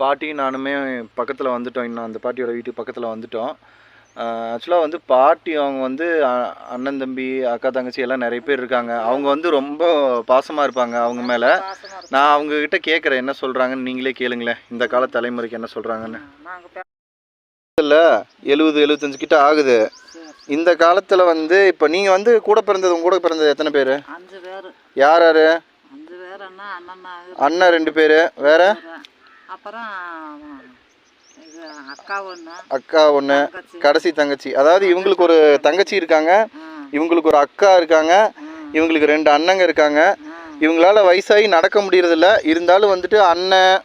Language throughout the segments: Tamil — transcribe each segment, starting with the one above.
பாட்டியும் நானுமே பக்கத்தில் வந்துட்டோம். இன்னும் அந்த பாட்டியோட வீட்டுக்கு பக்கத்தில் வந்துட்டோம். ஆக்சுவலாக வந்து பாட்டி அவங்க வந்து அண்ணன் தம்பி அக்கா தங்கச்சி எல்லாம் நிறைய பேர் இருக்காங்க. அவங்க வந்து ரொம்ப பாசமாக இருப்பாங்க அவங்க மேலே. நான் அவங்கக்கிட்ட கேட்குறேன் என்ன சொல்கிறாங்கன்னு, நீங்களே கேளுங்களேன் இந்த கால தலைமுறைக்கு என்ன சொல்கிறாங்கன்னு. இல்லை 70-75 கிட்ட ஆகுது. இந்த காலத்தில் வந்து இப்போ நீங்கள் வந்து கூட பிறந்தது உங்க கூட பிறந்தது எத்தனை பேர்? 5 பேர். யார் யார்? 5 பேர். அண்ணன் 2 பேர். வேற? அப்புறம் அக்கா ஒன்று, கடைசி தங்கச்சி. அதாவது இவங்களுக்கு ஒரு தங்கச்சி இருக்காங்க, இவங்களுக்கு ஒரு அக்கா இருக்காங்க, இவங்களுக்கு 2 அண்ணங்க இருக்காங்க. இவங்களால வயசாகி நடக்க முடியறதில்ல. இருந்தாலும் வந்துட்டு அண்ணன்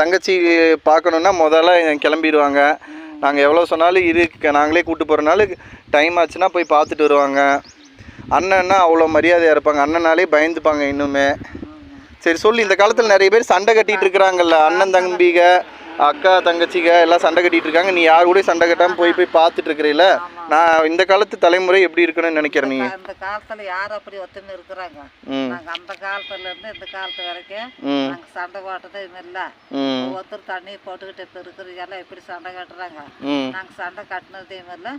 தங்கச்சி பார்க்கணுன்னா முதல்ல கிளம்பிடுவாங்க. நாங்கள் எவ்வளோ சொன்னாலும் நாங்களே கூப்பிட்டு போகிறனால டைம் ஆச்சுன்னா போய் பார்த்துட்டு வருவாங்க. அண்ணன்னா அவ்வளோ மரியாதையாக இருப்பாங்க. அண்ணனாலே பயந்துப்பாங்க இன்னுமே. சரி சொல்லு, இந்த காலத்தில் நிறைய பேர் சண்டை கட்டிகிட்டு இருக்கிறாங்கல்ல, அண்ணன் தம்பிக அக்கா தங்கச்சிங்க எல்லாம் சண்டை கட்டிகிட்டு இருக்காங்க. நீ யார் கூட சண்டை கட்டாமல் போய் பார்த்துட்டு இருக்கிறீல. நான் இந்த காலத்து தலைமுறை எப்படி இருக்கணும்னு நினைக்கிறேன்? நீ இந்த காலத்தில் யார் அப்படி ஒத்துமை இருக்கிறாங்க? நாங்கள் அந்த காலத்துலேருந்து இந்த காலத்து வரைக்கும் நாங்கள் சண்டை போட்டதே இல்லை. ஒருத்தர் தண்ணி போட்டுக்கிட்டு இப்போ இருக்கிறதெல்லாம் எப்படி சண்டை கட்டுறாங்க? நாங்கள் சண்டை கட்டினதே இல்லை.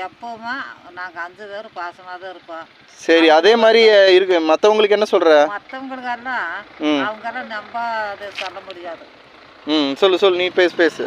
எப்பவுமே நாங்கள் 5 பேர் பாசமாக தான் இருப்போம். சரி, அதே மாதிரி இருக்கு. மற்றவங்களுக்கு என்ன சொல்கிற? மற்றவங்களுக்கெல்லாம் அவங்கெல்லாம் நம்ப அதை சொல்ல முடியாது. சொல்லு நீ பேசு.